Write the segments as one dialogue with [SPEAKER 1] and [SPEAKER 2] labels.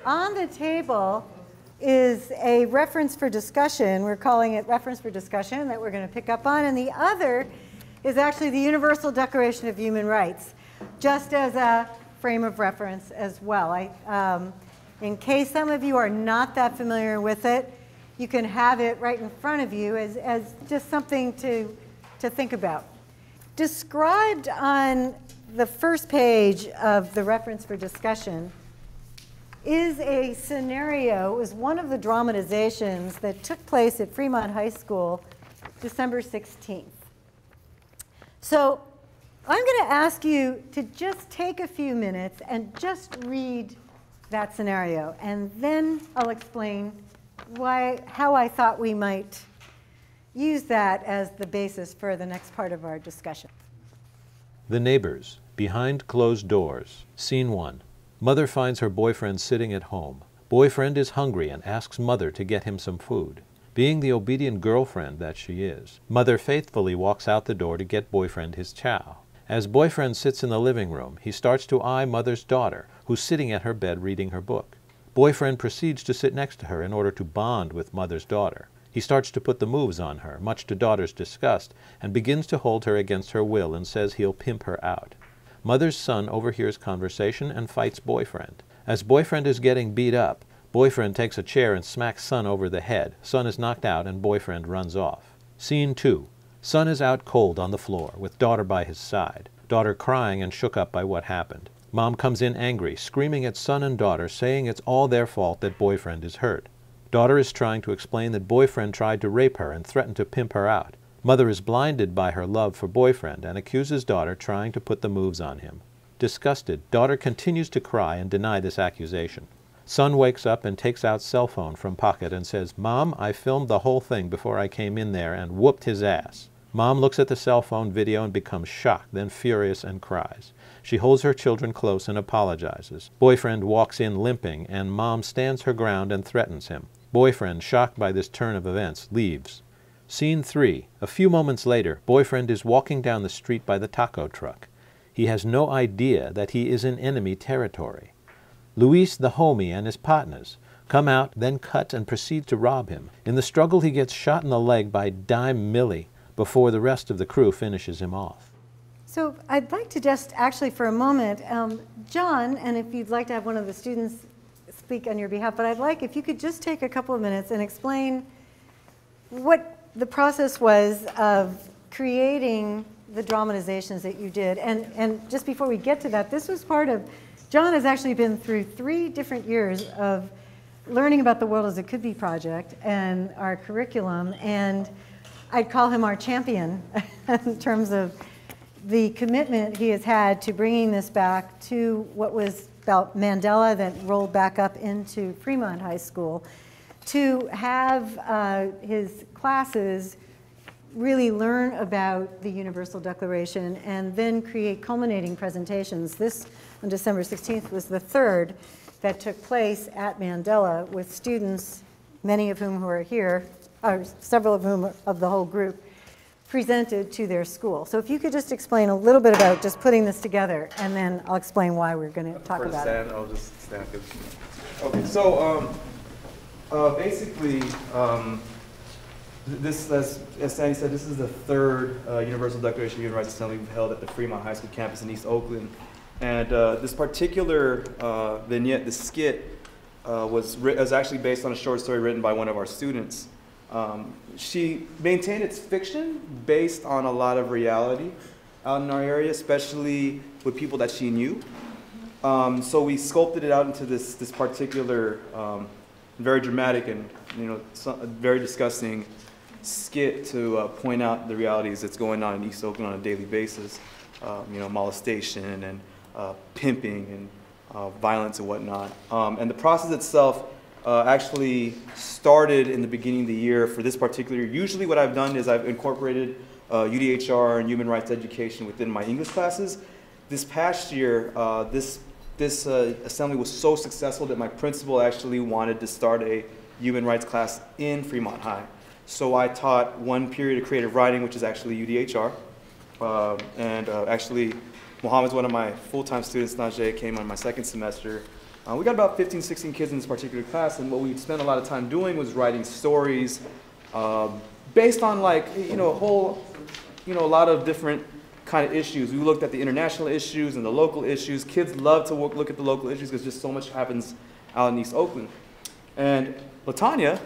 [SPEAKER 1] On the table is a reference for discussion. We're calling it reference for discussion that we're going to pick up on. And the other is actually the Universal Declaration of Human Rights, just as a frame of reference as well. In case some of you are not that familiar with it, you can have it right in front of you as just something to think about. Described on the first page of the reference for discussion is a scenario. It was one of the dramatizations that took place at Fremont High School December 16th. So I'm going to ask you to just take a few minutes and just read that scenario, and then I'll explain how I thought we might use that as the basis for the next part of our discussion.
[SPEAKER 2] The Neighbors, Behind Closed Doors. Scene 1. Mother finds her boyfriend sitting at home. Boyfriend is hungry and asks mother to get him some food. Being the obedient girlfriend that she is, mother faithfully walks out the door to get boyfriend his chow. As boyfriend sits in the living room, he starts to eye mother's daughter, who's sitting at her bed reading her book. Boyfriend proceeds to sit next to her in order to bond with mother's daughter. He starts to put the moves on her, much to daughter's disgust, and begins to hold her against her will and says he'll pimp her out. Mother's son overhears conversation and fights boyfriend. As boyfriend is getting beat up, boyfriend takes a chair and smacks son over the head. Son is knocked out and boyfriend runs off. Scene 2. Son is out cold on the floor, with daughter by his side. Daughter crying and shook up by what happened. Mom comes in angry, screaming at son and daughter, saying it's all their fault that boyfriend is hurt. Daughter is trying to explain that boyfriend tried to rape her and threatened to pimp her out. Mother is blinded by her love for boyfriend and accuses daughter trying to put the moves on him. Disgusted, daughter continues to cry and deny this accusation. Son wakes up and takes out cell phone from pocket and says, "Mom, I filmed the whole thing before I came in there and whooped his ass." Mom looks at the cell phone video and becomes shocked, then furious and cries. She holds her children close and apologizes. Boyfriend walks in limping and mom stands her ground and threatens him. Boyfriend, shocked by this turn of events, leaves. Scene 3. A few moments later, boyfriend is walking down the street by the taco truck. He has no idea that he is in enemy territory. Luis, the homie, and his partners come out, then cut and proceed to rob him. In the struggle, he gets shot in the leg by Dime Millie before the rest of the crew finishes him off.
[SPEAKER 1] So I'd like to just actually for a moment, John, and if you'd like to have one of the students speak on your behalf, but I'd like if you could just take a couple of minutes and explain what the process was of creating the dramatizations that you did. And just before we get to that, this was part of, John has actually been through 3 different years of learning about the World as It Could Be project and our curriculum, and I'd call him our champion in terms of the commitment he has had to bringing this back to what was about Mandela that rolled back up into Fremont High School, to have his classes really learn about the Universal Declaration and then create culminating presentations. This, on December 16th, was the 3rd that took place at Mandela with students, many of whom who are here, or several of whom of the whole group, presented to their school. So if you could just explain a little bit about just putting this together, and then I'll explain why we're going to talk about it.
[SPEAKER 3] I'll just stand. Okay, so basically, this, as Sandy said, this is the 3rd Universal Declaration of Human Rights Assembly we've held at the Fremont High School campus in East Oakland. And this particular vignette, the skit, was actually based on a short story written by one of our students. She maintained its fiction based on a lot of reality out in our area, especially with people that she knew. So we sculpted it out into this particular very dramatic and very disgusting skit to point out the realities that's going on in East Oakland on a daily basis. Molestation and pimping and violence and whatnot. And the process itself actually started in the beginning of the year for this particular year. Usually what I've done is I've incorporated UDHR and human rights education within my English classes. This past year, this assembly was so successful that my principal actually wanted to start a human rights class in Fremont High. So I taught one period of creative writing, which is actually UDHR. Actually, Mohammed's one of my full-time students. Najee came on my 2nd semester. We got about 15, 16 kids in this particular class, and what we spent a lot of time doing was writing stories based on like, a lot of different kind of issues. We looked at the international issues and the local issues. Kids love to look at the local issues because just so much happens out in East Oakland. And LaTanya,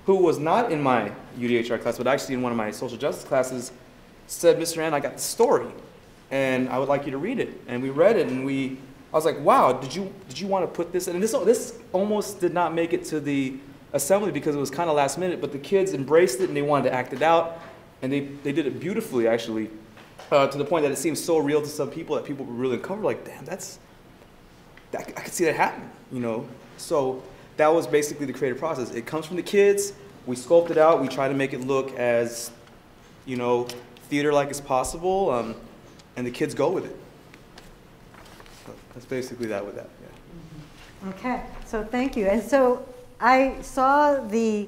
[SPEAKER 3] who was not in my UDHR class, but actually in one of my social justice classes, said, Mr. Ann, I got the story, and I would like you to read it. And we read it, and I was like, wow, did you want to put this in? And this almost did not make it to the assembly because it was kind of last minute, but the kids embraced it and they wanted to act it out, and they did it beautifully, actually, to the point that it seemed so real to some people that people were really uncomfortable, like, damn, I could see that happen, So that was basically the creative process. It comes from the kids, we sculpt it out, we try to make it look as, theater-like as possible, and the kids go with it. So that's basically that with that, yeah.
[SPEAKER 1] Okay, so thank you. And so I saw the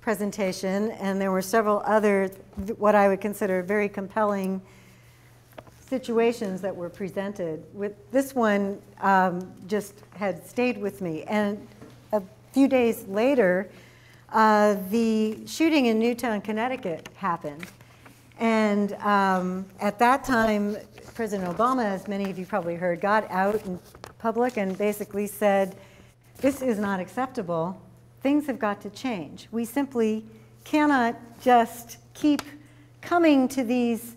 [SPEAKER 1] presentation, and there were several other, what I would consider very compelling situations that were presented. This one just had stayed with me. And a few days later, the shooting in Newtown, Connecticut happened. And at that time, President Obama, as many of you probably heard, got out in public and basically said, this is not acceptable. Things have got to change. We simply cannot just keep coming to these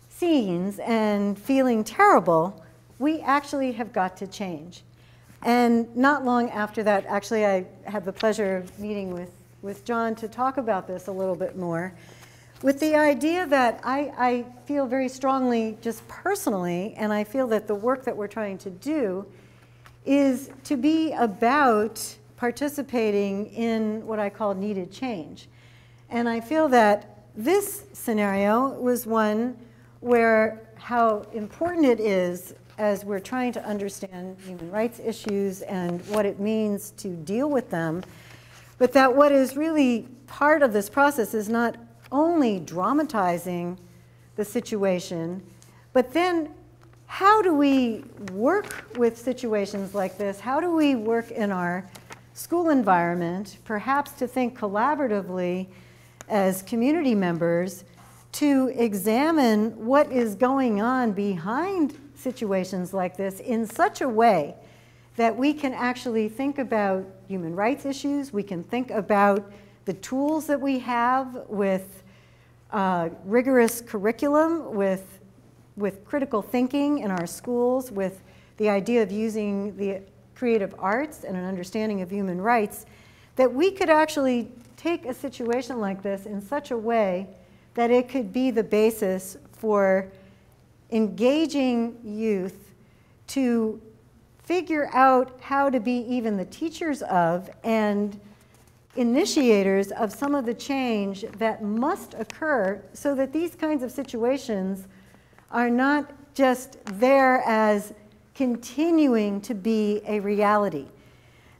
[SPEAKER 1] scenes and feeling terrible. We actually have got to change. And not long after that, actually, I had the pleasure of meeting with John to talk about this a little bit more, with the idea that I feel very strongly, just personally, and I feel that the work that we're trying to do is to be about participating in what I call needed change. And I feel that this scenario was one where how important it is as we're trying to understand human rights issues and what it means to deal with them, but that what is really part of this process is not only dramatizing the situation, but then how do we work with situations like this? How do we work in our school environment, perhaps to think collaboratively as community members to examine what is going on behind situations like this in such a way that we can actually think about human rights issues, we can think about the tools that we have with rigorous curriculum, with critical thinking in our schools, with the idea of using the creative arts and an understanding of human rights, that we could actually take a situation like this in such a way that it could be the basis for engaging youth to figure out how to be even the teachers of and initiators of some of the change that must occur so that these kinds of situations are not just there as continuing to be a reality,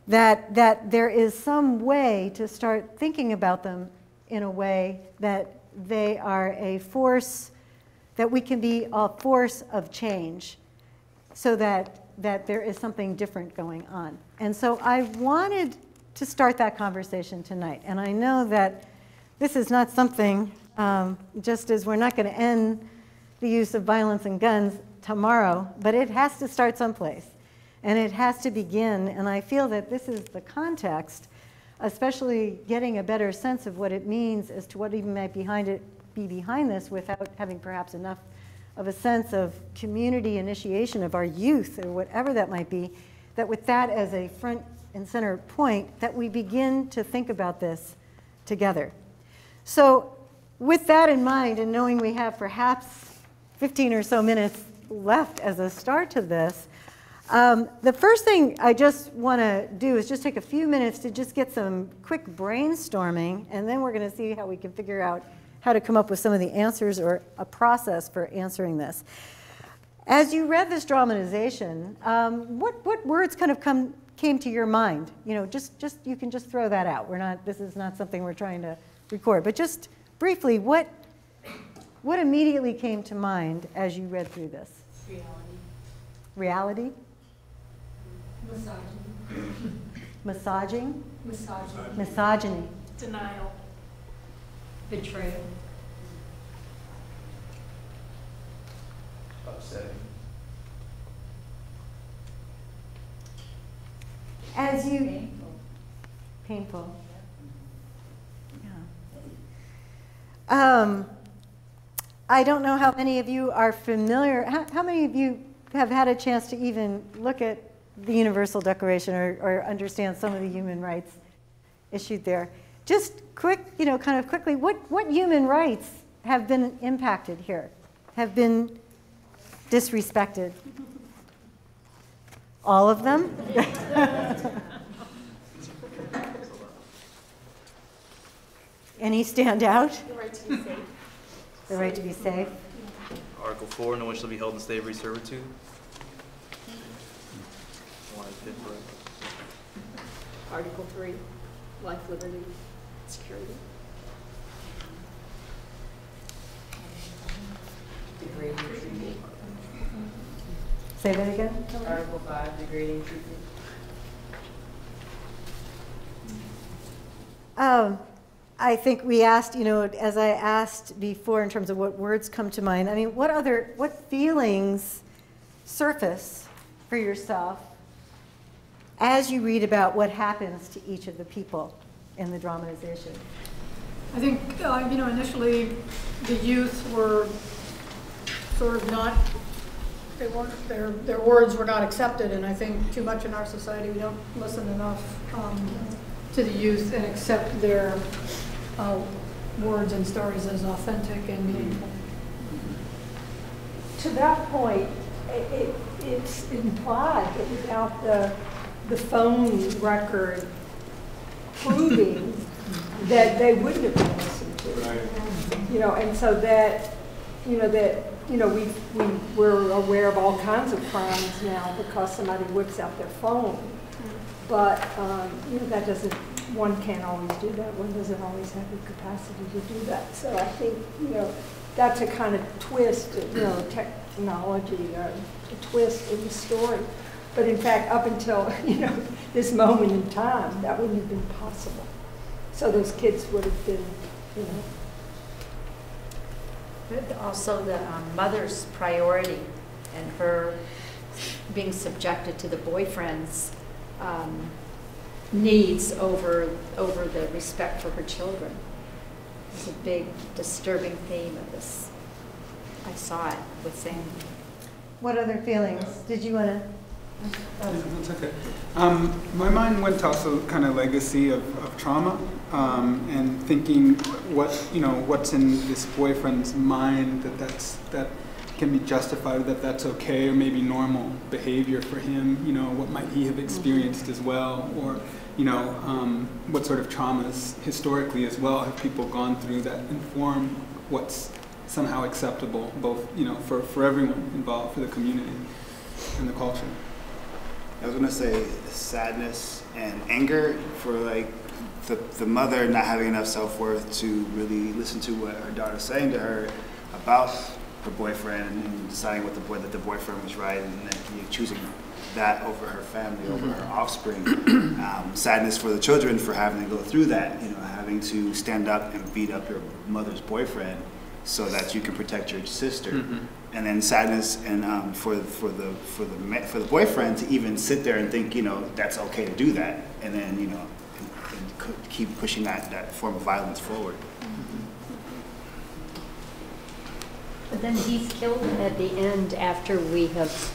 [SPEAKER 1] that there is some way to start thinking about them in a way that they are a force, that we can be a force of change so that there is something different going on. And so I wanted to start that conversation tonight. And I know that this is not something, just as we're not going to end the use of violence and guns tomorrow, but it has to start someplace. And it has to begin, and I feel that this is the context, especially getting a better sense of what it means as to what even might be behind this without having perhaps enough of a sense of community initiation of our youth or whatever that might be, that with that as a front and center point, that we begin to think about this together. So with that in mind, and knowing we have perhaps 15 or so minutes left as a start to this, the first thing I just want to do is just take a few minutes to just get some quick brainstorming, and then we're going to see how we can figure out how to come up with some of the answers or a process for answering this. As you read this dramatization, what words kind of came to your mind? Just you can just throw that out. This is not something we're trying to record, but just briefly, what immediately came to mind as you read through this?
[SPEAKER 4] Reality.
[SPEAKER 1] Reality? Massaging?
[SPEAKER 4] Misogyny.
[SPEAKER 1] Misogyny.
[SPEAKER 4] Denial.
[SPEAKER 5] Betrayal.
[SPEAKER 3] Upsetting.
[SPEAKER 1] As you,
[SPEAKER 5] Painful.
[SPEAKER 1] painful. Yeah. I don't know how many of you are familiar, how many of you have had a chance to even look at the Universal Declaration or understand some of the human rights issued there? Just quick, kind of quickly, what human rights have been impacted here, have been disrespected? All of them? Any stand out?
[SPEAKER 4] The right to be safe.
[SPEAKER 1] The right to be safe.
[SPEAKER 3] Article 4, no one shall be held in slavery servitude. One and fifth, right?
[SPEAKER 4] Article 3, life, liberty, security.
[SPEAKER 5] Degrading treatment.
[SPEAKER 1] Say that again?
[SPEAKER 5] Article 5, degrading treatment.
[SPEAKER 1] I think we asked, as I asked before in terms of what words come to mind, I mean, what feelings surface for yourself as you read about what happens to each of the people in the dramatization?
[SPEAKER 6] I think, initially the youth were sort of not, they weren't, their words were not accepted, and I think too much in our society we don't listen enough to the youth and accept their words and stories as authentic and meaningful.
[SPEAKER 7] To that point, it's implied that without the phone record proving that they wouldn't have been listened to, and so that we're aware of all kinds of crimes now because somebody whips out their phone, but that doesn't. One can't always do that. One doesn't always have the capacity to do that. So I think, that's a kind of twist, technology, a twist in the story. But in fact, up until, this moment in time, that wouldn't have been possible. So those kids would have been,
[SPEAKER 5] But also the mother's priority and her being subjected to the boyfriend's needs over the respect for her children. It's a big, disturbing theme of this. I saw it with Sam.
[SPEAKER 1] What other feelings? Did you want to?
[SPEAKER 8] That's okay. My mind went to also kind of legacy of trauma and thinking what's in this boyfriend's mind that can be justified, that's okay, or maybe normal behavior for him. What might he have experienced as well, or what sort of traumas historically as well have people gone through that inform what's somehow acceptable, both for everyone involved, for the community and the culture.
[SPEAKER 9] I was gonna say sadness and anger for the mother not having enough self-worth to really listen to what her daughter's saying to her about her boyfriend and deciding that the boyfriend was right and that choosing that over her family, over her offspring. Sadness for the children for having to go through that, having to stand up and beat up your mother's boyfriend so that you can protect your sister. And then sadness and for the boyfriend to even sit there and think that's okay to do that, and then and keep pushing that form of violence forward.
[SPEAKER 5] But then he's killed at the end after we have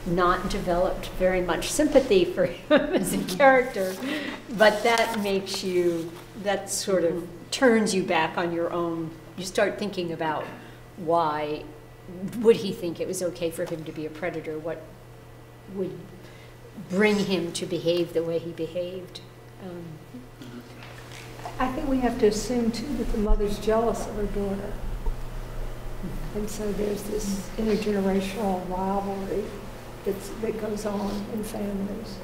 [SPEAKER 5] not developed very much sympathy for him as a character. But that sort of turns you back on your own. You start thinking about why would he think it was okay for him to be a predator? What would bring him to behave the way he behaved?
[SPEAKER 7] I think we have to assume too that the mother's jealous of her daughter. And so there's this intergenerational rivalry that goes on in families.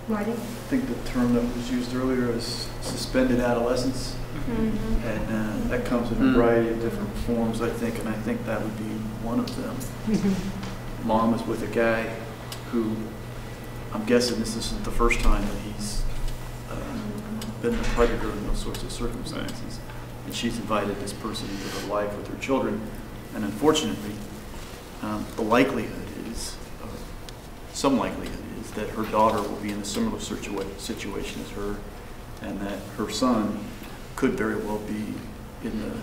[SPEAKER 7] Marty?
[SPEAKER 10] I think the term that was used earlier is suspended adolescence. And that comes in a variety of different forms, I think, and I think that would be one of them. Mom is with a guy who, I'm guessing this isn't the first time that he's been the predator in those sorts of circumstances. And she's invited this person into her life with her children. And unfortunately, the likelihood is, some likelihood is, that her daughter will be in a similar situation as her, and that her son could very well be in the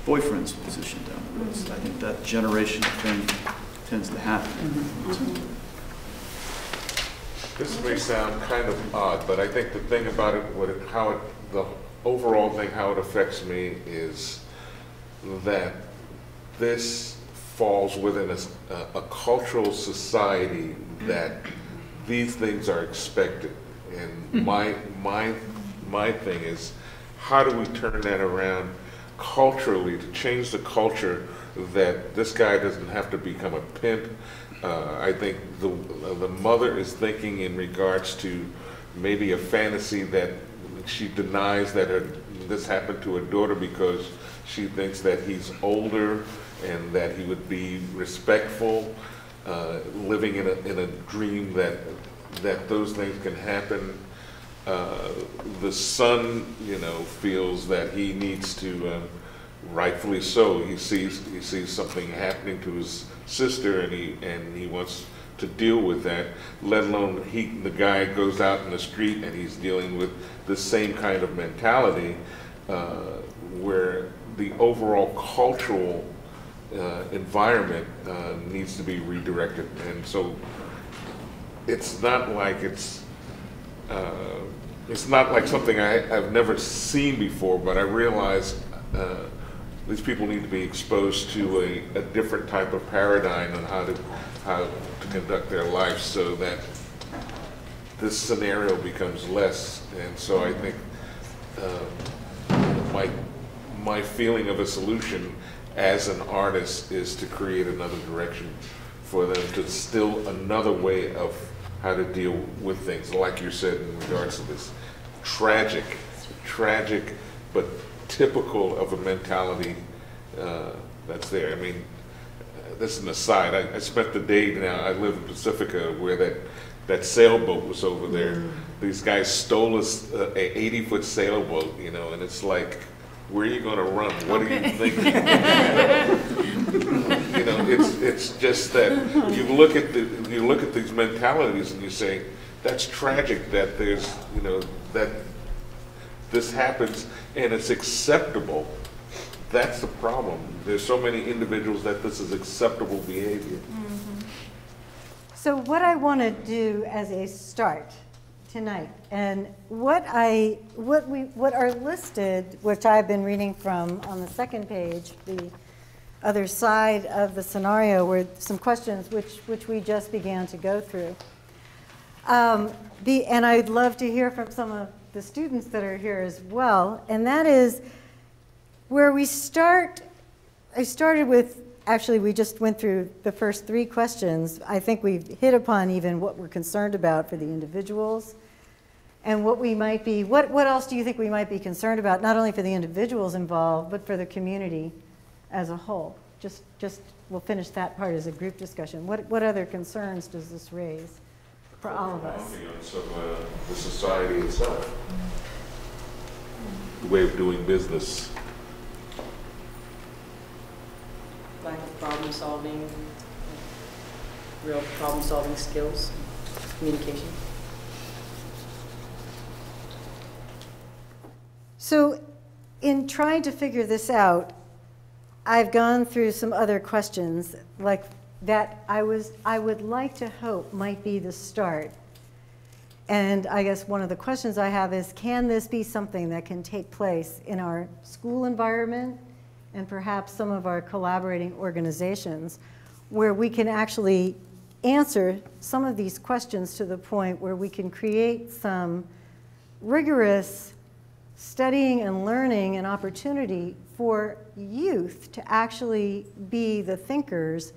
[SPEAKER 10] boyfriend's position down the road. So I think that generational thing tends to happen.
[SPEAKER 11] This may sound kind of odd, but I think the thing about it, the overall thing, how it affects me is that this falls within a cultural society that these things are expected. And my thing is, how do we turn that around culturally to change the culture that this guy doesn't have to become a pimp? I think the mother is thinking in regards to maybe a fantasy that she denies that this happened to her daughter because she thinks that he's older and that he would be respectful, living in a dream that those things can happen. The son, feels that he needs to, rightfully so, he sees something happening to his sister, and he wants to deal with that. Let alone the guy goes out in the street and he's dealing with the same kind of mentality, where the overall cultural environment needs to be redirected. And so it's not like something I've never seen before, but I realize these people need to be exposed to a different type of paradigm on how to conduct their life so that this scenario becomes less. And so I think my feeling of a solution as an artist is to create another direction for them, to still another way of how to deal with things, like you said, in regards to this tragic, but typical of a mentality that's there. I mean, this is an aside. I spent the day now, I live in Pacifica, where that sailboat was over there. These guys stole us a 80-foot sailboat, and it's like, where are you going to run? What are you thinking? It's just that you look at these mentalities and you say, that's tragic that there's, that this happens and it's acceptable. That's the problem. There's so many individuals that this is acceptable behavior.
[SPEAKER 1] So what I want to do as a start tonight, and what are listed, which I've been reading from on the second page, the other side of the scenario, were some questions which we just began to go through. And I'd love to hear from some of the students that are here as well, and that is where we start. I started with, actually we just went through the first three questions. I think we've hit upon even what we're concerned about for the individuals, and what we might be, what else do you think we might be concerned about, not only for the individuals involved, but for the community as a whole? Just we'll finish that part as a group discussion. What other concerns does this raise for all of us?
[SPEAKER 11] The society itself, the way of doing business.
[SPEAKER 12] Lack of problem solving, real problem solving skills, communication.
[SPEAKER 1] So in trying to figure this out, I've gone through some other questions like that I would like to hope might be the start. And I guess one of the questions I have is, can this be something that can take place in our school environment and perhaps some of our collaborating organizations, where we can actually answer some of these questions to the point where we can create some rigorous studying and learning and opportunity for youth to actually be the thinkers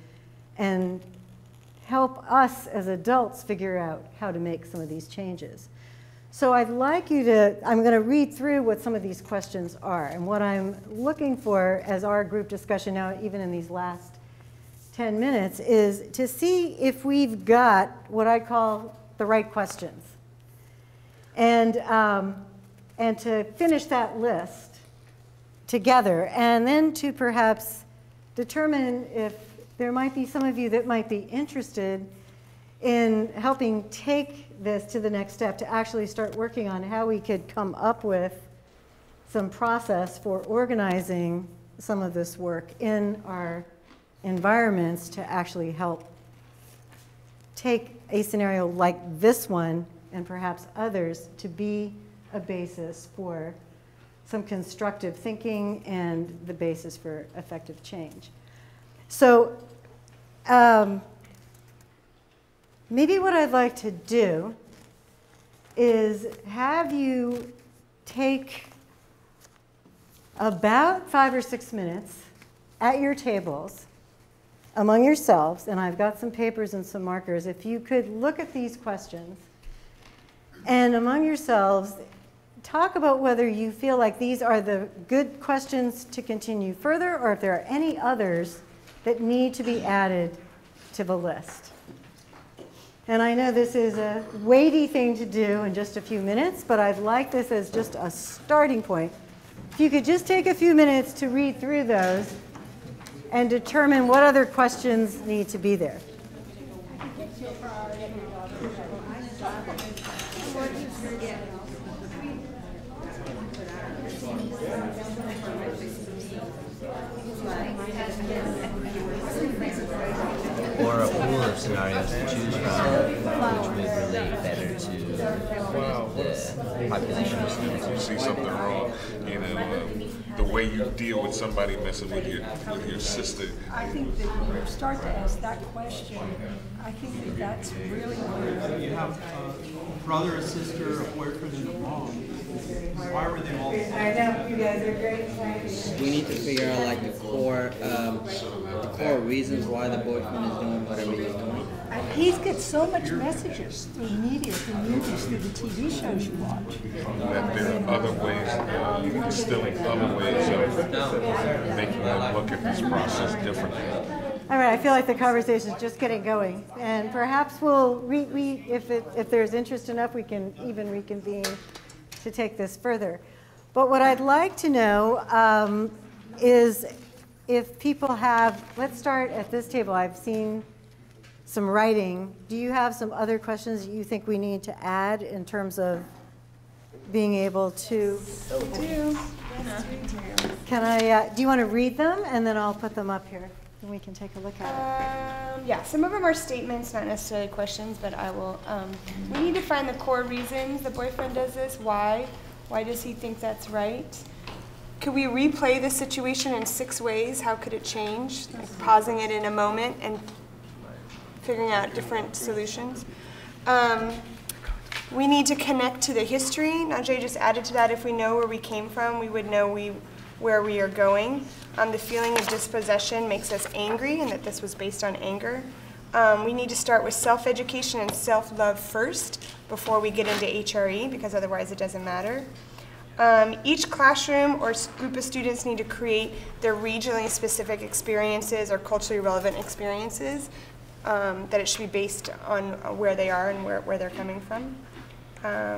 [SPEAKER 1] and help us as adults figure out how to make some of these changes. So I'd like you to, I'm going to read through what some of these questions are, and what I'm looking for as our group discussion now, even in these last 10 minutes is to see if we've got what I call the right questions. And to finish that list together, and then to perhaps determine if there might be some of you that might be interested in helping take this to the next step, to actually start working on how we could come up with some process for organizing some of this work in our environments to actually help take a scenario like this one and perhaps others to be a basis for some constructive thinking and the basis for effective change. So maybe what I'd like to do is have you take about 5 or 6 minutes at your tables among yourselves, and I've got some papers and some markers. If you could look at these questions and among yourselves talk about whether you feel like these are the good questions to continue further, or if there are any others that need to be added to the list. And I know this is a weighty thing to do in just a few minutes, but I'd like this as just a starting point. If you could just take a few minutes to read through those and determine what other questions need to be there.
[SPEAKER 13] Or a pool of scenarios to choose from, which would relate better to the population of students.
[SPEAKER 11] You see something wrong, you know, the way you deal with somebody messing with your sister.
[SPEAKER 7] I think that when you start to ask that question, I think that that's really where
[SPEAKER 14] you have a brother, a sister, a boyfriend, and a mom. Why were they all?
[SPEAKER 1] I know, you guys are great.
[SPEAKER 15] We need to figure out like the core reasons why the boyfriend is doing whatever he's doing.
[SPEAKER 7] He's got so much messages through media, through movies, through the TV shows you watch.
[SPEAKER 11] That there are other ways, instilling other ways of making them look at this process differently.
[SPEAKER 1] All right, I feel like the conversation is just getting going, and perhaps we'll, if there's interest enough, we can even reconvene to take this further. But what I'd like to know is if people have, let's start at this table. I've seen some writing. Do you have some other questions that you think we need to add in terms of being able to?
[SPEAKER 16] So do. Yes, we do.
[SPEAKER 1] Can I, do you want to read them, and then I'll put them up here and we can take a look at it?
[SPEAKER 16] Yeah, some of them are statements, not necessarily questions, but I will. We need to find the core reasons the boyfriend does this. Why? Why does he think that's right? Could we replay the situation in 6 ways? How could it change? Like pausing it in a moment and figuring out different solutions. We need to connect to the history. Najee just added to that, if we know where we came from, we would know where we are going. The feeling of dispossession makes us angry, and that this was based on anger. We need to start with self-education and self-love first before we get into HRE, because otherwise it doesn't matter. Each classroom or group of students need to create their regionally specific experiences or culturally relevant experiences, that it should be based on where they are and where they're coming from.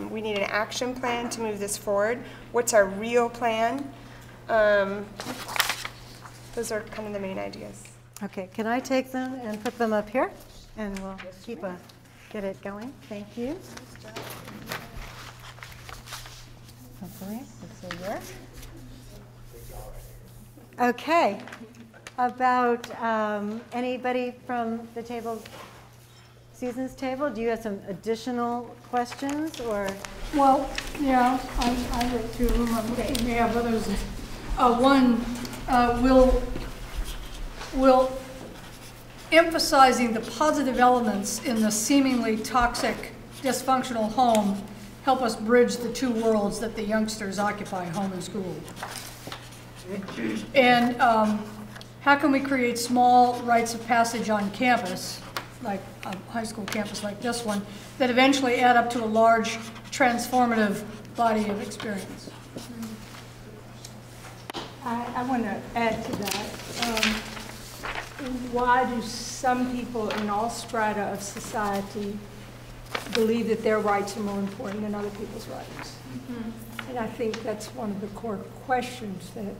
[SPEAKER 16] We need an action plan to move this forward. What's our real plan? Those are kind of the main ideas.
[SPEAKER 1] Okay, can I take them and put them up here? And we'll get it going. Thank you. Hopefully this will work. Okay, about anybody from the table, Susan's table, do you have some additional questions or?
[SPEAKER 6] Well, yeah, I wrote 2 of them. I'm looking, we have others. One, will emphasizing the positive elements in the seemingly toxic, dysfunctional home help us bridge the 2 worlds that the youngsters occupy, home and school? And how can we create small rites of passage on campus, like a high school campus like this one, that eventually add up to a large transformative body of experience?
[SPEAKER 7] I want to add to that. why do some people in all strata of society believe that their rights are more important than other people's rights? And I think that's one of the core questions that I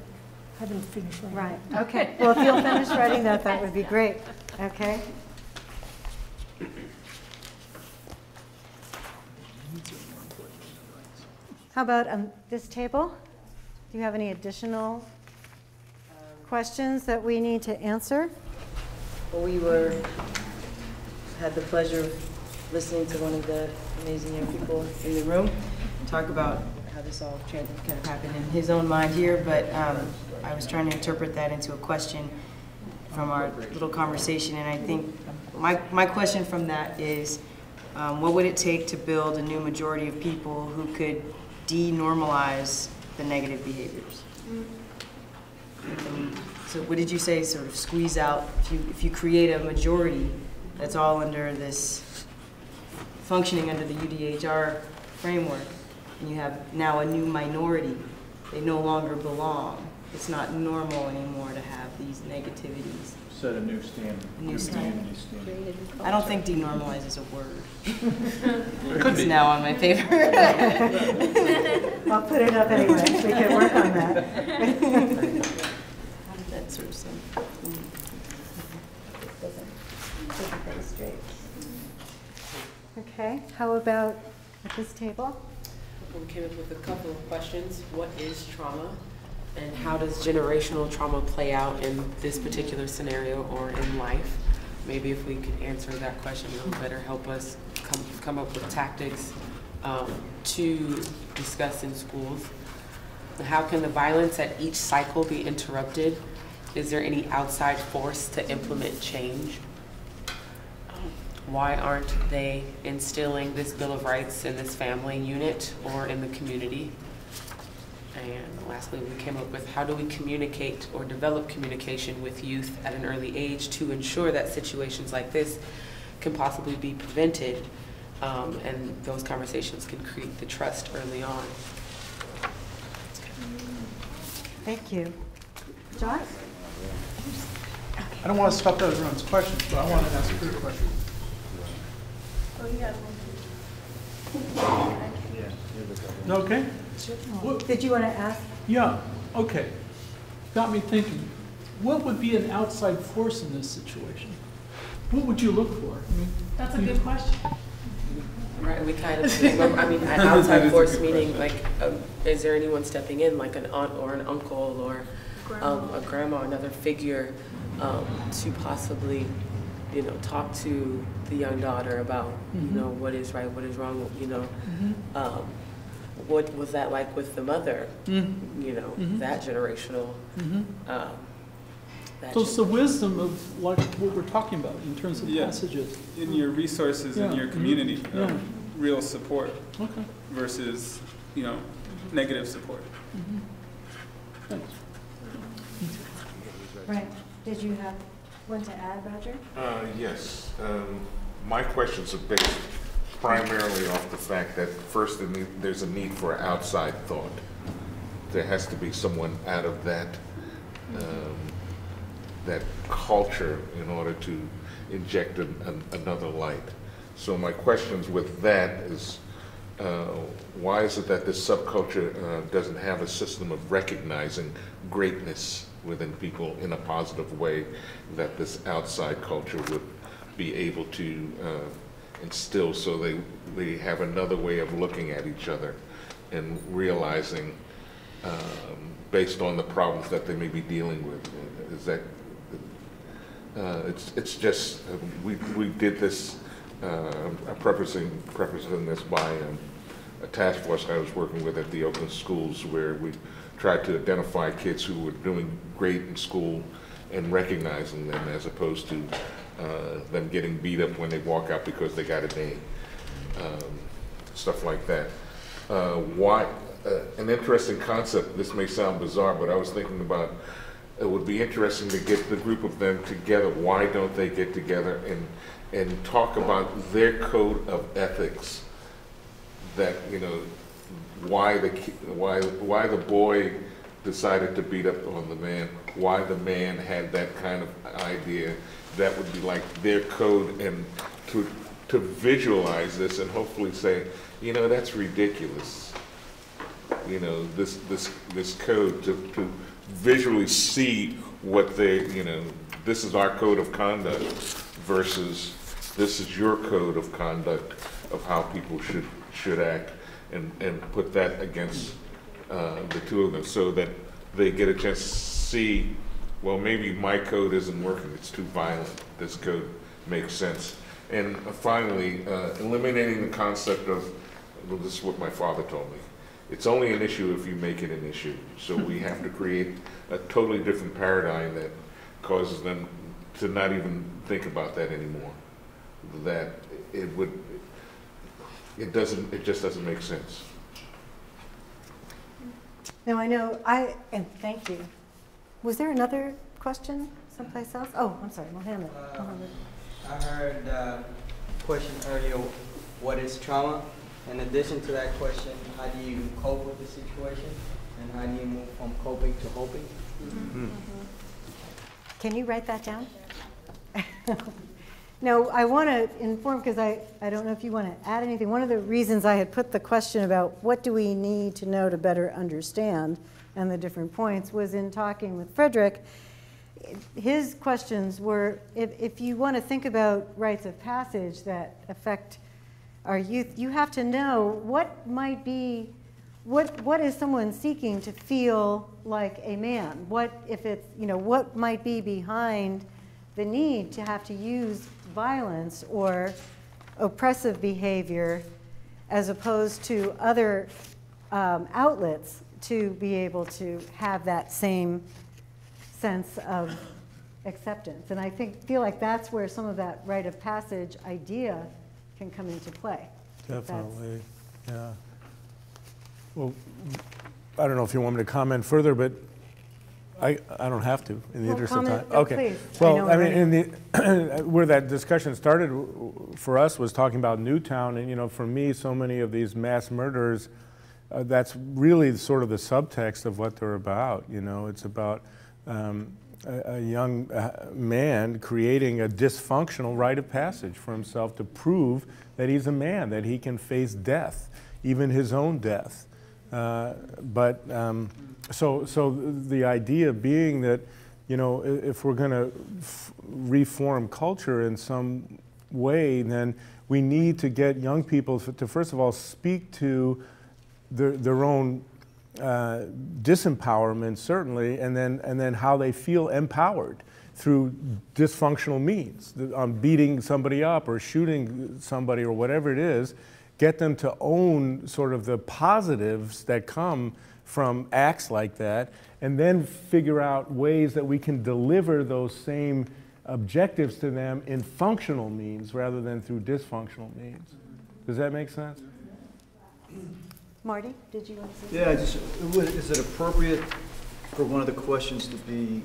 [SPEAKER 7] haven't finished writing.
[SPEAKER 1] Right, okay. Well, if you'll finish writing that, that would be great. Okay? How about this table? Do you have any additional questions that we need to answer?
[SPEAKER 12] Well, we had the pleasure of listening to one of the amazing young people in the room talk about how this all kind of happened in his own mind here, but I was trying to interpret that into a question from our little conversation, and I think my question from that is, what would it take to build a new majority of people who could denormalize the negative behaviors? So what did you say, sort of squeeze out, if you create a majority that's all under this, functioning under the UDHR framework, and you have now a new minority, they no longer belong. It's not normal anymore to have these negativities.
[SPEAKER 14] Set a new standard.
[SPEAKER 12] A new standard.
[SPEAKER 14] standard.
[SPEAKER 12] I don't think denormalize is a word. It's now on my paper.
[SPEAKER 1] I'll put it up anyway. We can work on that.
[SPEAKER 12] That sort of stuff.
[SPEAKER 1] Okay, how about at this table?
[SPEAKER 17] We came up with a couple of questions. What is trauma? And how does generational trauma play out in this particular scenario or in life? Maybe if we could answer that question a little better, help us come up with tactics to discuss in schools. How can the violence at each cycle be interrupted? Is there any outside force to implement change? Why aren't they instilling this Bill of Rights in this family unit or in the community? And lastly, we came up with how do we communicate or develop communication with youth at an early age to ensure that situations like this can possibly be prevented, and those conversations can create the trust early on.
[SPEAKER 1] Thank you. John?
[SPEAKER 14] I don't want to stop everyone's questions, but I want to ask your question.
[SPEAKER 16] Oh, yeah.
[SPEAKER 14] Okay?
[SPEAKER 1] Did you want to ask?
[SPEAKER 14] Yeah, okay. Got me thinking. What would be an outside force in this situation? What would you look for?
[SPEAKER 4] That's a good question.
[SPEAKER 17] Right, we kind of, I mean, an outside force meaning like, is there anyone stepping in, like an aunt or an uncle or a grandma, another figure, to possibly, you know, talk to the young daughter about, you know, what is right, what is wrong, you know. What was that like with the mother, you know, that generational.
[SPEAKER 14] So it's the wisdom of like what we're talking about in terms of passages.
[SPEAKER 8] In your resources, in your community, real support versus, you know, negative support.
[SPEAKER 14] Thanks.
[SPEAKER 1] Right. Did you have one to add, Roger?
[SPEAKER 11] Yes. My questions are based primarily off the fact that first there's a need for outside thought. There has to be someone out of that that culture in order to inject another light. So my questions with that is, why is it that this subculture doesn't have a system of recognizing greatness within people in a positive way that this outside culture would be able to instill, so they have another way of looking at each other and realizing based on the problems that they may be dealing with. Is that it's just we did this prefacing this by a task force I was working with at the Oakland schools, where we tried to identify kids who were doing great in school and recognizing them, as opposed to them getting beat up when they walk out because they got an A, stuff like that. Why? An interesting concept. This may sound bizarre, but I was thinking about it would be interesting to get the group of them together. Why don't they get together and talk about their code of ethics? That, you know, why the boy decided to beat up on the man, why the man had that kind of idea. That would be like their code, and to visualize this and hopefully say, you know, that's ridiculous. You know, this code, to visually see what they, you know, this is our code of conduct versus this is your code of conduct of how people should act, and put that against the two of them so that they get a chance to see, well, maybe my code isn't working, it's too violent, this code makes sense. And finally, eliminating the concept of, well, this is what my father told me, it's only an issue if you make it an issue. So we have to create a totally different paradigm that causes them to not even think about that anymore. That it just doesn't make sense.
[SPEAKER 1] Now I know, and thank you. Was there another question someplace else? Oh, I'm sorry, Mohammed.
[SPEAKER 15] I heard a question earlier, what is trauma? In addition to that question, how do you cope with the situation? And how do you move from coping to hoping?
[SPEAKER 1] Mm-hmm. Can you write that down? No, I want to inform, because I don't know if you want to add anything. One of the reasons I had put the question about what do we need to know to better understand and the different points was in talking with Frederick. His questions were, if you want to think about rites of passage that affect our youth, you have to know what might be, what is someone seeking to feel like a man? What if it's, you know, what might be behind the need to have to use violence or oppressive behavior as opposed to other outlets to be able to have that same sense of acceptance. And I feel like that's where some of that rite of passage idea can come into play.
[SPEAKER 18] Definitely, yeah. Well, I don't know if you want me to comment further, but I don't have to in the interest of time. Okay.
[SPEAKER 1] Please.
[SPEAKER 18] Well, I mean, in the where that discussion started for us was talking about Newtown, and you know, for me, so many of these mass murders, that's really sort of the subtext of what they're about. You know, it's about a young man creating a dysfunctional rite of passage for himself to prove that he's a man, that he can face death, even his own death. So the idea being that, you know, if we're going to reform culture in some way, then we need to get young people to first of all speak to their own disempowerment, certainly, and then how they feel empowered through dysfunctional means, beating somebody up or shooting somebody or whatever it is. Get them to own sort of the positives that come from acts like that, and then figure out ways that we can deliver those same objectives to them in functional means rather than through dysfunctional means. Does that make sense?
[SPEAKER 1] Marty, did you want to say
[SPEAKER 10] Yeah, is it appropriate for one of the questions to be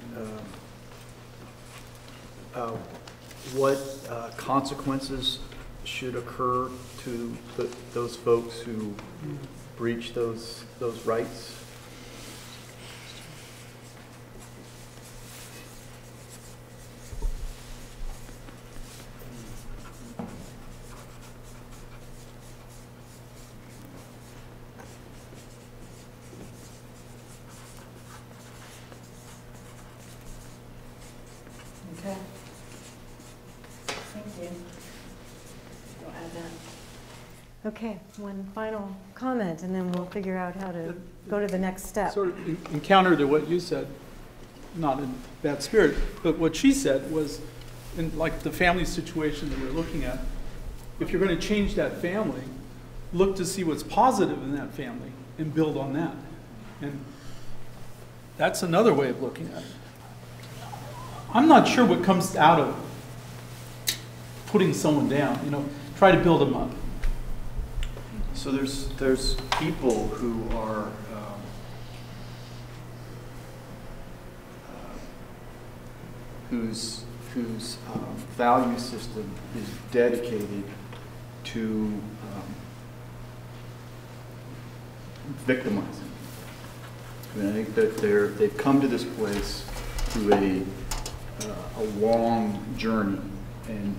[SPEAKER 10] what consequences should occur to those folks who breach those rights?
[SPEAKER 1] Okay. Thank you. Go add that. Okay, one final comment, and then we'll figure out how to go to the next step.
[SPEAKER 14] Sort of in counter to what you said, not in bad spirit, but what she said was, in like the family situation that we're looking at, if you're going to change that family, look to see what's positive in that family and build on that. And that's another way of looking at it. I'm not sure what comes out of putting someone down, you know, try to build them up.
[SPEAKER 10] So there's people who are whose value system is dedicated to victimizing. I mean, I think that they've come to this place through a long journey, and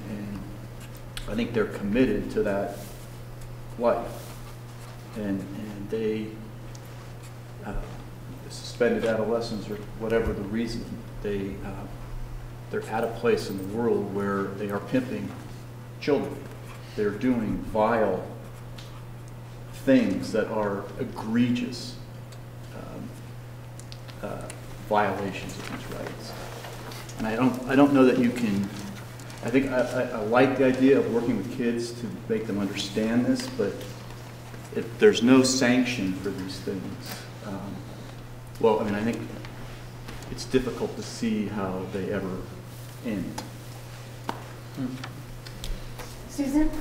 [SPEAKER 10] I think they're committed to that life, and they suspended adolescence or whatever the reason, they're at a place in the world where they are pimping children. They're doing vile things that are egregious violations of these rights. And I don't know that you can. I think I like the idea of working with kids to make them understand this, but there's no sanction for these things. Well, I mean, I think it's difficult to see how they ever end.
[SPEAKER 1] Susan?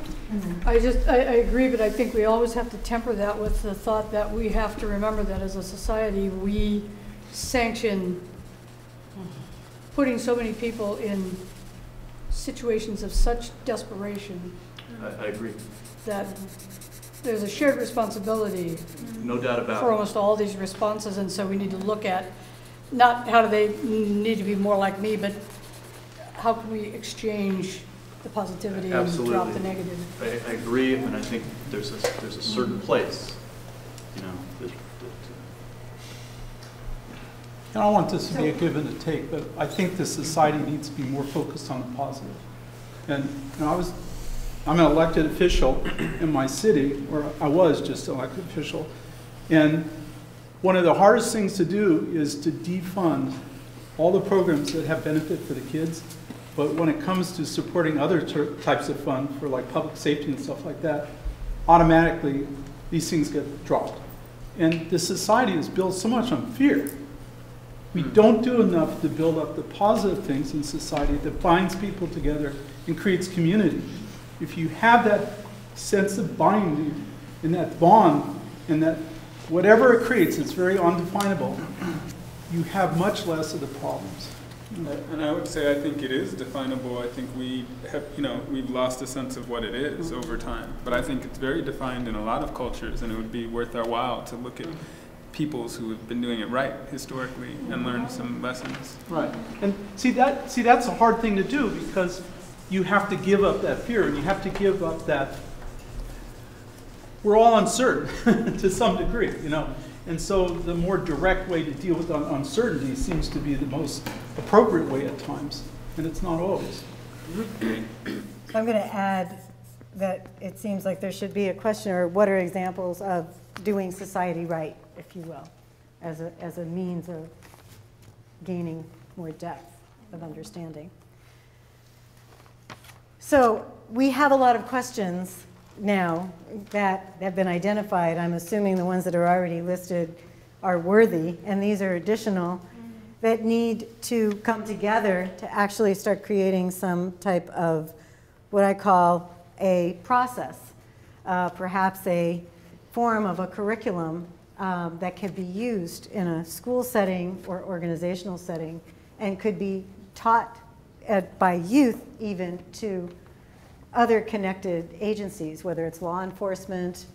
[SPEAKER 6] I agree, but I think we always have to temper that with the thought that we have to remember that as a society we sanction putting so many people in situations of such desperation.
[SPEAKER 10] I agree.
[SPEAKER 6] That there's a shared responsibility.
[SPEAKER 10] No doubt about it.
[SPEAKER 6] For almost all these responses, and so we need to look at not how do they need to be more like me, but how can we exchange the positivity
[SPEAKER 10] Absolutely.
[SPEAKER 6] And drop the negative.
[SPEAKER 10] I agree, and I think there's a certain place, you know, that
[SPEAKER 14] I don't want this to be a give and a take, but I think the society needs to be more focused on the positive. And you know, I'm an elected official in my city, or I was just an elected official, and one of the hardest things to do is to defund all the programs that have benefit for the kids. But when it comes to supporting other types of fund for like public safety and stuff like that, automatically these things get dropped. And the society is built so much on fear. We don't do enough to build up the positive things in society that binds people together and creates community. If you have that sense of binding and that bond and that whatever it creates, it's very undefinable, you have much less of the problems.
[SPEAKER 8] And I would say I think it is definable. I think we have, we've lost a sense of what it is over time. But I think it's very defined in a lot of cultures, and it would be worth our while to look at peoples who have been doing it right historically and learn some lessons.
[SPEAKER 14] Right. And see that's a hard thing to do, because you have to give up that fear, and you have to give up that we're all uncertain to some degree, And so the more direct way to deal with uncertainty seems to be the most appropriate way at times, and it's not always.
[SPEAKER 1] I'm going to add that it seems like there should be a question, or what are examples of doing society right, if you will, as a means of gaining more depth of understanding. So we have a lot of questions now that have been identified. I'm assuming the ones that are already listed are worthy, and these are additional that need to come together to actually start creating some type of what I call a process, perhaps a form of a curriculum that can be used in a school setting or organizational setting, and could be taught by youth even to other connected agencies, whether it's law enforcement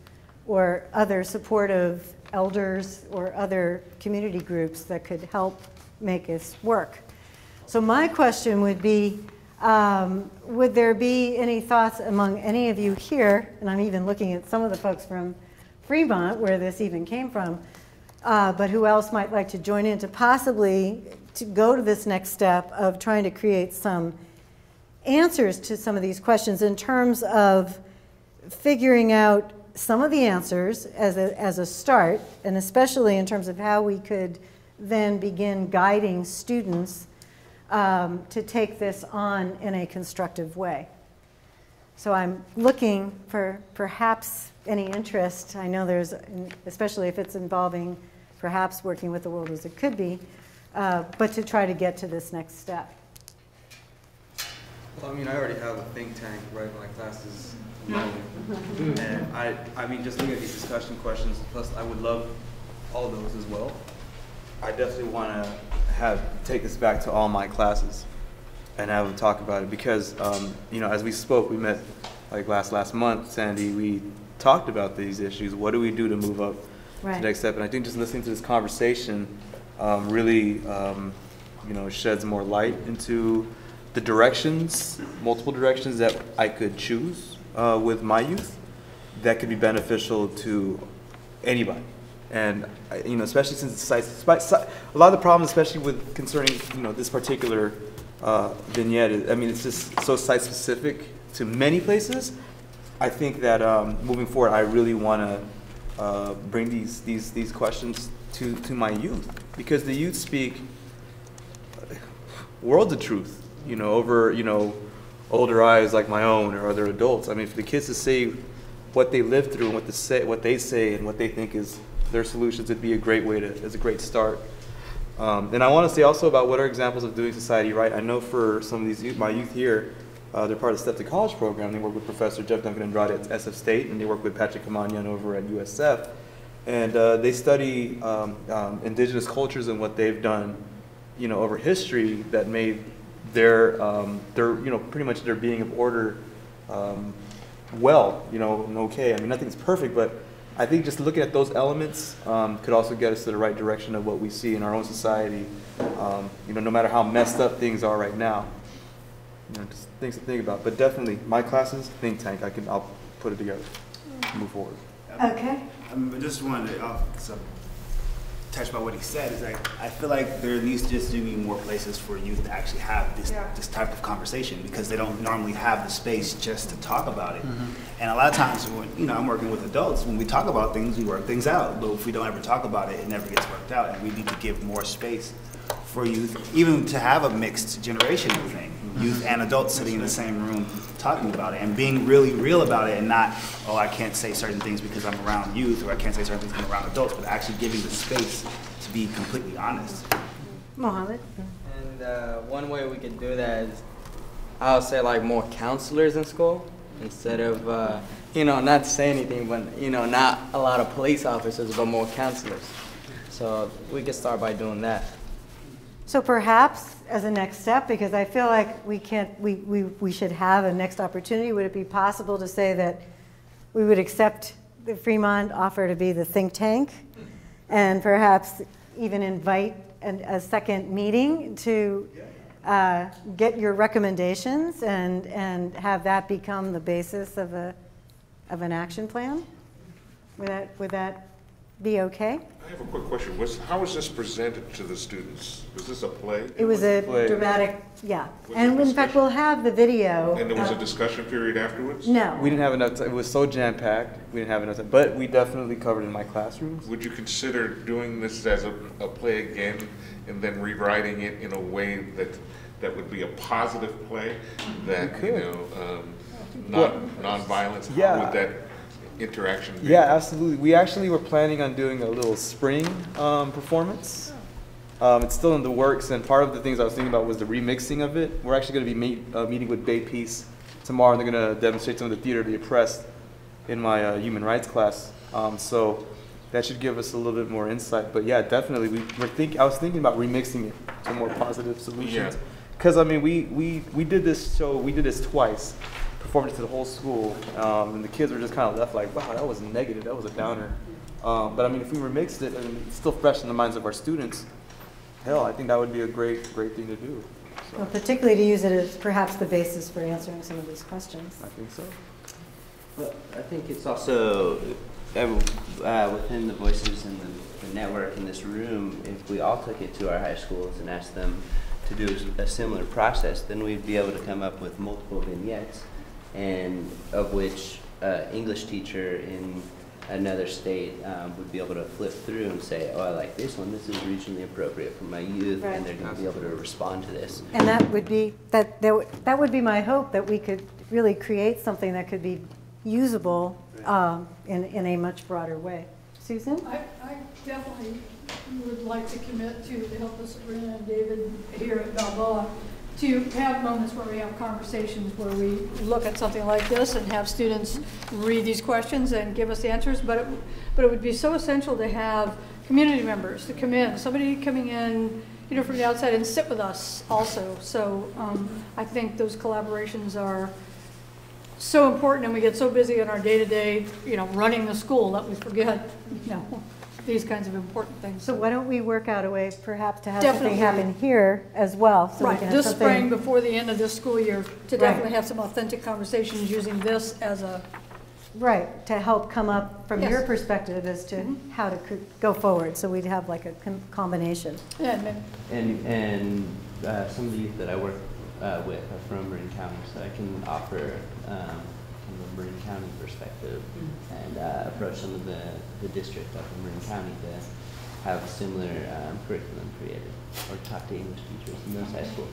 [SPEAKER 1] or other supportive elders or other community groups that could help make this work. So my question would be, would there be any thoughts among any of you here, and I'm even looking at some of the folks from Fremont where this even came from, but who else might like to join in to possibly to go to this next step of trying to create some answers to some of these questions in terms of figuring out some of the answers as a start, and especially in terms of how we could then begin guiding students to take this on in a constructive way. So I'm looking for perhaps any interest. I know there's, especially if it's involving perhaps working with the world as it could be, but to try to get to this next step.
[SPEAKER 19] Well, I mean, I already have a think tank right in my classes alone. And I mean, just looking at these discussion questions, plus I would love all of those as well. I definitely want to take this back to all my classes and have them talk about it, because, as we spoke, we met like last month, Sandy, we talked about these issues. What do we do to move up
[SPEAKER 1] Right.
[SPEAKER 3] the next step. And I think just listening to this conversation really, you know, sheds more light into the directions, multiple directions that I could choose with my youth that could be beneficial to anybody. And you know, especially since it's a lot of the problems, especially with concerning, you know, this particular vignette, I mean, it's just so site specific to many places. I think that moving forward, I really want to bring these questions to my youth, because the youth speak worlds of truth, you know, over, you know, older eyes like my own or other adults. I mean, for the kids to say what they lived through and what they say and what they think is their solutions, would be a great way to, it's a great start. And I want to say also about what are examples of doing society right. I know for some of these youth, my youth here, they're part of the Step to College program. They work with Professor Jeff Duncan Andrade at SF State, and they work with Patrick Kamanyan over at USF. And they study indigenous cultures and what they've done, you know, over history that made their you know, pretty much their being of order well, you know, and okay. I mean, nothing's perfect, but I think just looking at those elements could also get us to the right direction of what we see in our own society. You know, no matter how messed up things are right now, you know, just things to think about. But definitely, my classes, think tank. I'll put it together, move forward.
[SPEAKER 1] Okay.
[SPEAKER 9] I just wanted to touch about what he said. Is like, I feel like there needs just to be more places for youth to actually have this type of conversation, because they don't normally have the space just to talk about it. And a lot of times when, you know, I'm working with adults, when we talk about things, we work things out. But if we don't ever talk about it, it never gets worked out. And we need to give more space for youth, even to have a mixed generational thing. Youth and adults sitting in the same room talking about it and being really real about it, and not, oh, I can't say certain things because I'm around youth, or I can't say certain things because I'm around adults, but actually giving the space to be completely honest.
[SPEAKER 1] Mohammed?
[SPEAKER 15] And one way we could do that is, I would say, like, more counselors in school, instead of, you know, not to say anything, but, you know, not a lot of police officers, but more counselors. So we could start by doing that.
[SPEAKER 1] So perhaps as a next step, because I feel like we should have a next opportunity, would it be possible to say that we would accept the Fremont offer to be the think tank, and perhaps even invite a second meeting to get your recommendations and have that become the basis of an action plan? Would that be okay?
[SPEAKER 11] I have a quick question. How was this presented to the students? Was this a play?
[SPEAKER 1] It was a dramatic, yeah. And in fact, we'll have the video.
[SPEAKER 11] And there was a discussion period afterwards?
[SPEAKER 1] No.
[SPEAKER 3] We didn't have enough time. It was so jam-packed. We didn't have enough time. But we definitely covered it in my classrooms.
[SPEAKER 11] Would you consider doing this as a play again and then rewriting it in a way that would be a positive play? That, you know, non-violence?
[SPEAKER 3] Yeah.
[SPEAKER 11] How would that interaction be?
[SPEAKER 3] Yeah, absolutely. We actually were planning on doing a little spring performance. It's still in the works, and part of the things I was thinking about was the remixing of it. We're actually going to be meeting with Bay Peace tomorrow, and they're going to demonstrate some of the theater of the oppressed in my human rights class. So that should give us a little bit more insight. But yeah, definitely, I was thinking about remixing it to more positive solutions. Because I mean, we did this show, we did this twice. Performed it to the whole school, and the kids were just kind of left like, wow, that was negative, that was a downer. But I mean, if we remixed it and it's still fresh in the minds of our students, hell, I think that would be a great thing to do. So.
[SPEAKER 1] Well, particularly to use it as perhaps the basis for answering some of these questions.
[SPEAKER 3] I think so.
[SPEAKER 13] Well, I think it's also within the voices and the network in this room, if we all took it to our high schools and asked them to do a similar process, then we'd be able to come up with multiple vignettes, and of which English teacher in another state would be able to flip through and say, oh, I like this one, this is regionally appropriate for my youth, and they're going to be able to respond to this.
[SPEAKER 1] And that would be my hope, that we could really create something that could be usable in a much broader way. Susan?
[SPEAKER 6] I definitely would like to commit to help us, Sabrina and David here at Balboa, to have moments where we have conversations where we look at something like this and have students read these questions and give us the answers. But it would be so essential to have community members to come in, somebody coming in, you know, from the outside and sit with us also. So I think those collaborations are so important, and we get so busy in our day-to-day, you know, running the school that we forget, you know, these kinds of important things.
[SPEAKER 1] So why don't we work out a way perhaps to have something
[SPEAKER 6] Definitely.
[SPEAKER 1] happen here as well? So we
[SPEAKER 6] Right,
[SPEAKER 1] can have
[SPEAKER 6] this
[SPEAKER 1] something-
[SPEAKER 6] spring, before the end of this school year, to
[SPEAKER 1] Right.
[SPEAKER 6] definitely have some authentic conversations using this as a,
[SPEAKER 1] Right, to help come up from
[SPEAKER 6] Yes.
[SPEAKER 1] your perspective as to how to go forward. So we'd have like a combination.
[SPEAKER 6] yeah, and then-
[SPEAKER 13] And some of the youth that I work with are from Marin County, so I can offer kind of a Marin County perspective and approach some of the district up in Marin County to have a similar curriculum created or talk to English teachers in those high schools.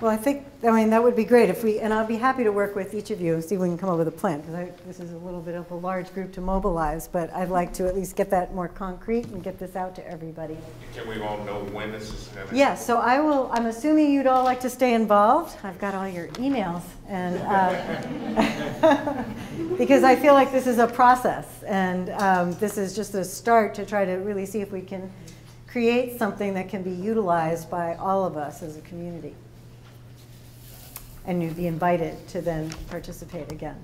[SPEAKER 1] Well, I mean, that would be great if we, and I'll be happy to work with each of you and see if we can come up with a plan, because this is a little bit of a large group to mobilize, but I'd like to at least get that more concrete and get this out to everybody.
[SPEAKER 11] Can we all know when this is happening?
[SPEAKER 1] Yes, so I'm assuming you'd all like to stay involved. I've got all your emails, and because I feel like this is a process, and this is just a start to try to really see if we can create something that can be utilized by all of us as a community. And you'd be invited to then participate again.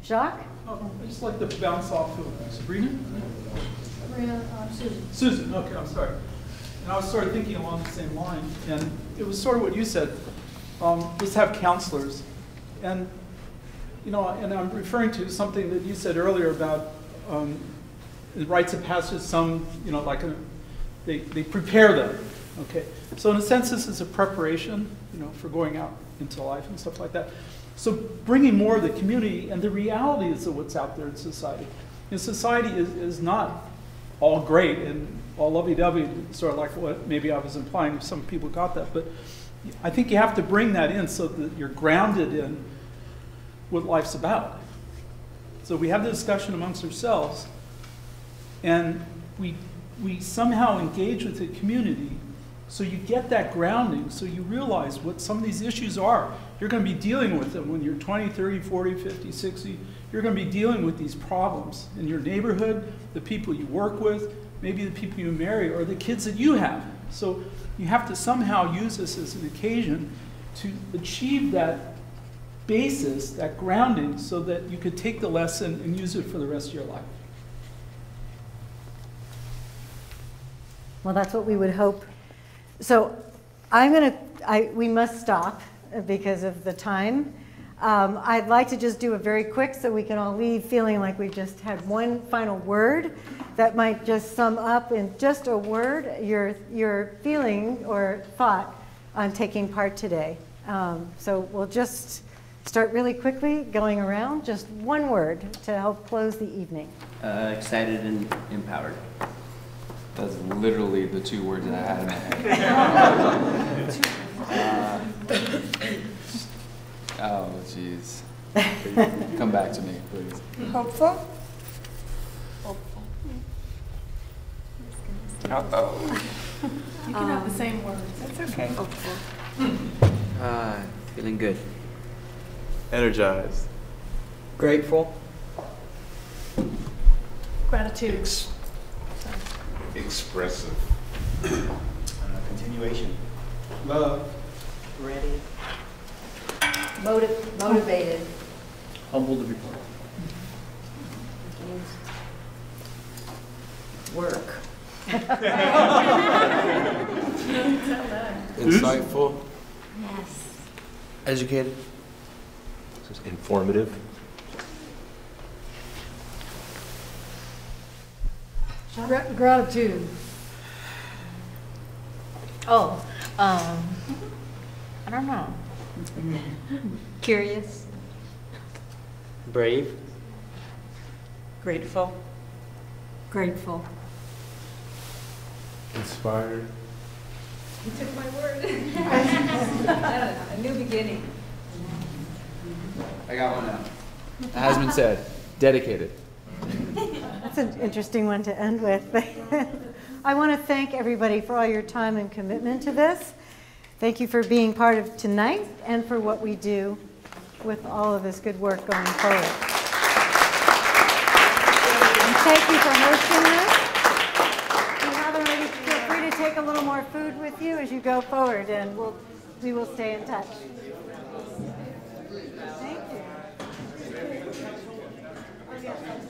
[SPEAKER 1] Jacques?
[SPEAKER 14] I'd just like to bounce off of Sabrina.
[SPEAKER 6] Susan.
[SPEAKER 14] Susan, okay, I'm sorry. And I was sort of thinking along the same line, and it was sort of what you said, just have counselors. And, you know, and I'm referring to something that you said earlier about the rites of passage, some, you know, like they prepare them, okay? So in a sense, this is a preparation, you know, for going out into life and stuff like that. So bringing more of the community and the realities of what's out there in society. And society is not all great and all lovey-dovey, sort of like what maybe I was implying, some people got that, but I think you have to bring that in so that you're grounded in what life's about. So we have the discussion amongst ourselves, and we somehow engage with the community, so you get that grounding, so you realize what some of these issues are. You're going to be dealing with them when you're 20, 30, 40, 50, 60. You're going to be dealing with these problems in your neighborhood, the people you work with, maybe the people you marry, or the kids that you have. So you have to somehow use this as an occasion to achieve that basis, that grounding, so that you could take the lesson and use it for the rest of your life.
[SPEAKER 1] Well, that's what we would hope. So we must stop because of the time. I'd like to just do it very quick so we can all leave feeling like we've just had one final word that might just sum up in just a word your feeling or thought on taking part today. So we'll just start really quickly going around, just one word to help close the evening.
[SPEAKER 13] Excited and empowered.
[SPEAKER 20] That's literally the two words that I had in my head. Oh, jeez. Come back to me, please.
[SPEAKER 16] Hopeful?
[SPEAKER 20] Uh-oh.
[SPEAKER 6] You can have the same words.
[SPEAKER 16] That's okay.
[SPEAKER 15] Feeling good.
[SPEAKER 19] Energized.
[SPEAKER 15] Grateful.
[SPEAKER 6] Gratitude.
[SPEAKER 11] Expressive.
[SPEAKER 9] Continuation.
[SPEAKER 8] Love.
[SPEAKER 5] Ready. Motivated.
[SPEAKER 10] Humble to be part.
[SPEAKER 5] Work.
[SPEAKER 20] Insightful.
[SPEAKER 5] Yes.
[SPEAKER 15] Educated.
[SPEAKER 2] Informative.
[SPEAKER 6] Gratitude.
[SPEAKER 5] Oh, I don't know. Curious.
[SPEAKER 15] Brave.
[SPEAKER 17] Grateful.
[SPEAKER 6] Grateful.
[SPEAKER 18] Inspired.
[SPEAKER 4] You took my word. I don't know, a new beginning.
[SPEAKER 20] I got one now. It has been said. Dedicated.
[SPEAKER 1] That's an interesting one to end with. I want to thank everybody for all your time and commitment to this. Thank you for being part of tonight and for what we do with all of this good work going forward. And thank you for hosting this. If you haven't already, feel free to take a little more food with you as you go forward, and we will stay in touch. Thank you.